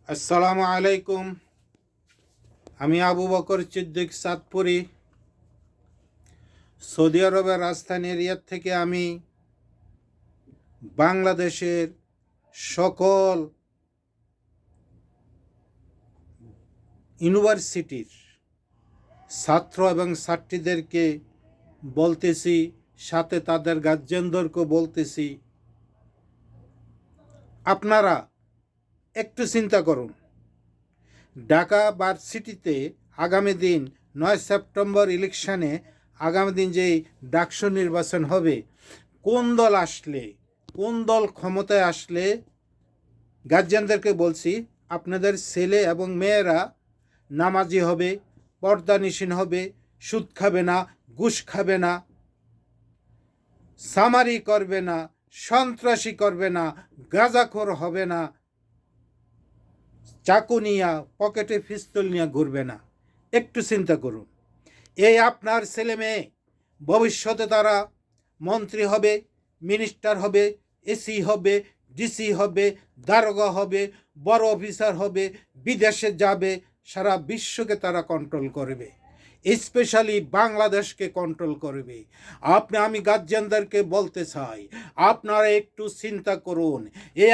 আসসালামু আলাইকুম। আমি আবু বকর সিদ্দিক সাতপুরি, সৌদি আরবের রাজধানী রিয়াদ থেকে আমি বাংলাদেশের সকল ইউনিভার্সিটির ছাত্র এবং ছাত্রীদেরকে বলতেছি, সাথে তাদের গার্জিয়ানদেরকেও বলতেছি, আপনারা একটু চিন্তা করুন। ঢাকা ভার্সিটিতে আগামী দিন 9 সেপ্টেম্বর ইলেকশনে আগামী দিন যেই ডাকসু নির্বাচন হবে, কোন দল আসলে, কোন দল ক্ষমতায় আসলে, গার্জিয়ানদেরকে বলছি আপনাদের ছেলে এবং মেয়েরা নামাজি হবে, পর্দানিশীন হবে, সুদ খাবে না, ঘুষ খাবে না, সামারি করবে না, সন্ত্রাসী করবে না, গাঁজাখোর হবে না, চাকু নিয়ে পকেটে পিস্তল নিয়ে ঘুরবে না। একটু চিন্তা করুন। এই আপনার ছেলে মেয়ে ভবিষ্যতে তারা মন্ত্রী হবে, মিনিস্টার হবে, এসি হবে, ডিসি হবে, দারোগা হবে, বড় অফিসার হবে, বিদেশে যাবে, সারা বিশ্বকে তারা কন্ট্রোল করবে, স্পেশালি বাংলাদেশকে কন্ট্রোল করবে। আমি গার্জিয়ানদেরকে বলতে চাই, আপনারা একটু চিন্তা করুন।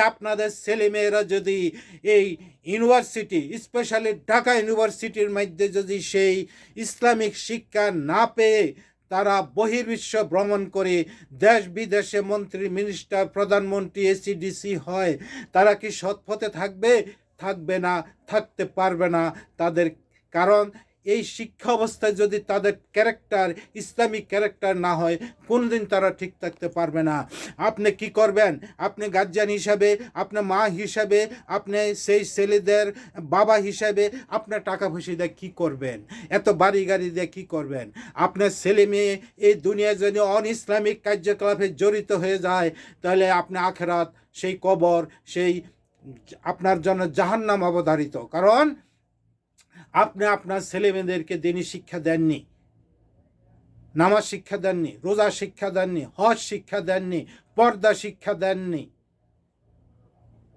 আপনাদের ছেলেমেয়েরা যদি এই ইউনিভার্সিটি, স্পেশালি ঢাকা ইউনিভার্সিটির মধ্যে যদি সেই ইসলামিক শিক্ষা না পেয়ে তারা বহির্বিশ্ব ভ্রমণ করে দেশ বিদেশে মন্ত্রী, মিনিস্টার, প্রধানমন্ত্রী, এসিডিসি হয়, তারা কি সৎ পথে থাকবে? থাকবে না, থাকতে পারবে না। তাদের কারণ এই শিক্ষা অবস্থায় যদি তাদের ক্যারেক্টার ইসলামিক ক্যারেক্টার না হয়, কোনোদিন তারা ঠিক থাকতে পারবে না। আপনি কি করবেন? আপনি গার্জিয়ান হিসাবে, আপনার মা হিসাবে, আপনি সেই ছেলেদের বাবা হিসাবে আপনার টাকা পয়সা দিয়ে কী করবেন? এত বাড়ি গাড়ি দিয়ে কী করবেন? আপনার ছেলে মেয়ে এই দুনিয়ায় যদি অন ইসলামিক কার্যকলাপে জড়িত হয়ে যায়, তাহলে আপনি আখেরাত, সেই কবর, সেই আপনার জন্য জাহান্নাম অবধারিত। কারণ আপনি আপনার ছেলেমেয়েদেরকে দিনই শিক্ষা দেননি, নামাজ শিক্ষা দেননি, রোজা শিক্ষা দেননি, হজ শিক্ষা দেননি, পর্দা শিক্ষা দেননি,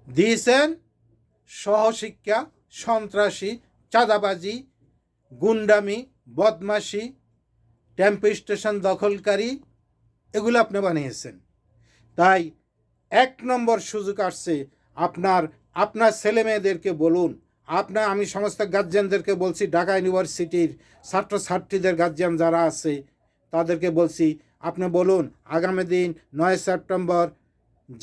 দিয়েছেন সহশিক্ষা, সন্ত্রাসী, চাঁদাবাজি, গুন্ডামি, বদমাশি, টেম্পো স্টেশন দখলকারী, এগুলো আপনি বানিয়েছেন। তাই 1 নম্বর সুযোগ আসছে, আপনার ছেলেমেয়েদেরকে বলুন। আমি সমস্ত গার্জিয়ানদেরকে বলছি, ঢাকা ইউনিভার্সিটির ছাত্রছাত্রীদের গার্জিয়ান যারা আছে তাদেরকে বলছি, আপনি বলুন আগামী দিন 9 সেপ্টেম্বর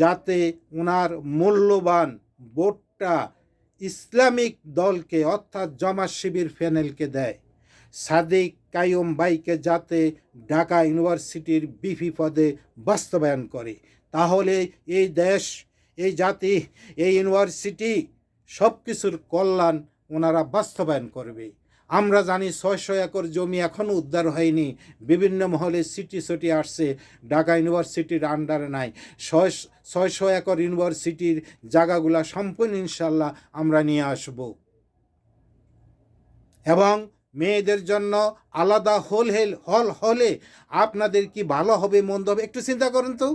যাতে ওনার মূল্যবান ভোটটা ইসলামিক দলকে, অর্থাৎ জামাত শিবির প্যানেলকে দেয়। সাদিক কাইয়ুম ভাইকে যাতে ঢাকা ইউনিভার্সিটির বিপি পদে বাস্তবায়ন করে। তাহলে এই দেশ, এই জাতি, এই ইউনিভার্সিটি সব কিছুর কল্যাণ ওনারা বাস্তবায়ন করবে। আমরা জানি 600 একর জমি এখনও উদ্ধার হয়নি, বিভিন্ন মহলে সিটি আসছে, ঢাকা ইউনিভার্সিটির আন্ডারে নাই। 600 একর ইউনিভার্সিটির জায়গাগুলা সম্পূর্ণ ইনশাল্লাহ আমরা নিয়ে আসব। এবং মেয়েদের জন্য আলাদা হল হলে আপনাদের কি ভালো হবে, মন্দ হবে? একটু চিন্তা করুন তো,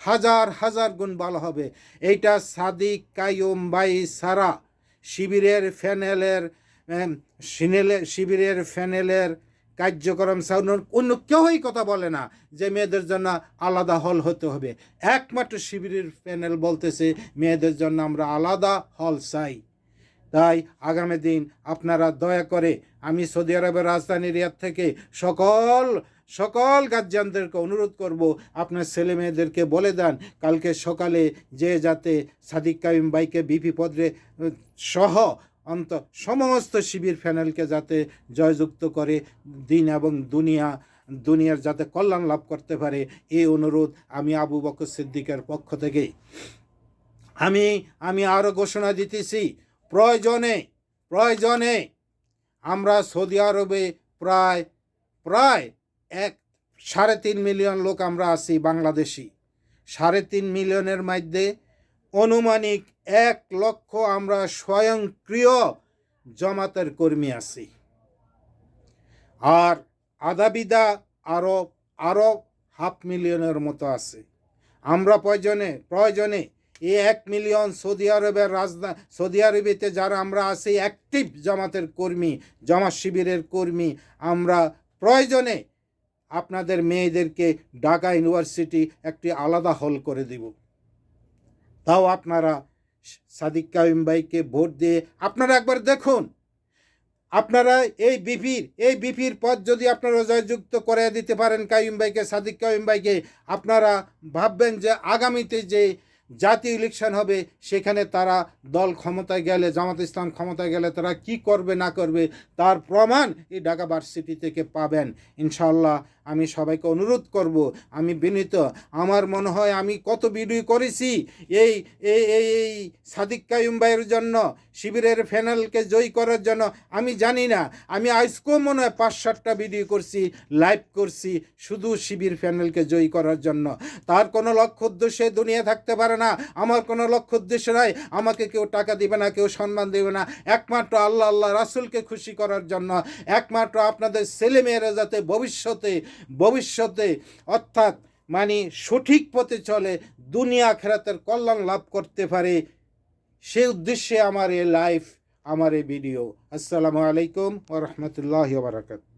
হাজার হাজার গুণ ভালো হবে। এইটা সাদিক কাইয়ুম ভাই সারা শিবিরের ফ্যানেলের কার্যক্রম অন্য কেউই কথা বলে না যে মেয়েদের জন্য আলাদা হল হতে হবে। একমাত্র শিবিরের প্যানেল বলতেছে মেয়েদের জন্য আমরা আলাদা হল চাই। তাই আগামী দিন আপনারা দয়া করে, আমি সৌদি আরবের রাজধানী রিয়াদ থেকে সকল গার্জিয়ানদেরকে অনুরোধ করব, আপনার ছেলে মেয়েদেরকে বলে দেন কালকে সকালে যে যাতে সাদিক কাইয়ুম ভাইকে বিপি পদে সহ সমস্ত শিবির প্যানেলকে যাতে জয়যুক্ত করে দিন এবং দুনিয়ার যাতে কল্যাণ লাভ করতে পারে, এই অনুরোধ আমি আবু বকর সিদ্দিকের পক্ষ থেকে আমি আরও ঘোষণা দিতেছি। প্রয়োজনে আমরা সৌদি আরবে প্রায় 3.5 মিলিয়ন লোক আমরা আছি বাংলাদেশি। 3.5 মিলিয়নের মধ্যে অনুমানিক 1 লক্ষ আমরা স্বয়ংক্রিয় জামাতের কর্মী আছি। আর আদাবিদা আরো 500,000 মতো আছে। আমরা প্রয়োজনে এই 1 মিলিয়ন সৌদি আরবেতে যারা আমরা আছি অ্যাক্টিভ জামাতের কর্মী, জামাত শিবিরের কর্মী, আমরা প্রয়োজনে আপনাদের মেয়েদেরকে ঢাকা ইউনিভার্সিটি একটি আলাদা হল করে দিব। তাও আপনারা সাদিক কাইয়ুম ভাইকে ভোট দিয়ে আপনারা একবার দেখুন, আপনারা এই বিপির পদ যদি আপনারা জয়যুক্ত করে দিতে পারেন কাইয়ুম ভাইকে, সাদিক কাইয়ুম ভাইকে, আপনারা ভাববেন যে আগামীতে যে জাতীয় ইলেকশন হবে সেখানে তারা দল ক্ষমতায় গেলে, জামাত ইসলাম ক্ষমতায় গেলে তারা কি করবে না করবে তার প্রমাণ এই ঢাকা ভার্সিটি থেকে পাবেন ইনশাআল্লাহ। আমি সবাইকে অনুরোধ করব, আমি বিনীত, আমার মনে হয় আমি কত ভিডিও করেছি এই এই এই সাদিক কাইয়ুম ভাইয়ের জন্য, শিবিরের প্যানেলকে জয়ী করার জন্য আমি জানি না, আমি আজকেও মনে হয় 5-7টা ভিডিও করছি, লাইভ করছি শুধু শিবির প্যানেলকে জয়ী করার জন্য। তার কোনো লক্ষ্য উদ্দেশ্যে দুনিয়া থাকতে পারে না, আমার কোনো লক্ষ্য উদ্দেশ্য নাই, আমাকে কেউ টাকা দিবে না, কেউ সম্মান দেবে না, একমাত্র আল্লাহ রাসূলকে খুশি করার জন্য, একমাত্র আপনাদের ছেলেমেয়েরা যাতে ভবিষ্যতে অর্থাৎ মানে সঠিক পথে চলে, দুনিয়া আখিরাতের কল্যাণ লাভ করতে পারে, সেই উদ্দেশ্যে আমার এই লাইভ, আমার এই ভিডিও। আসসালামু আলাইকুম ওয়া রাহমাতুল্লাহি ওয়া বারাকাতুহু।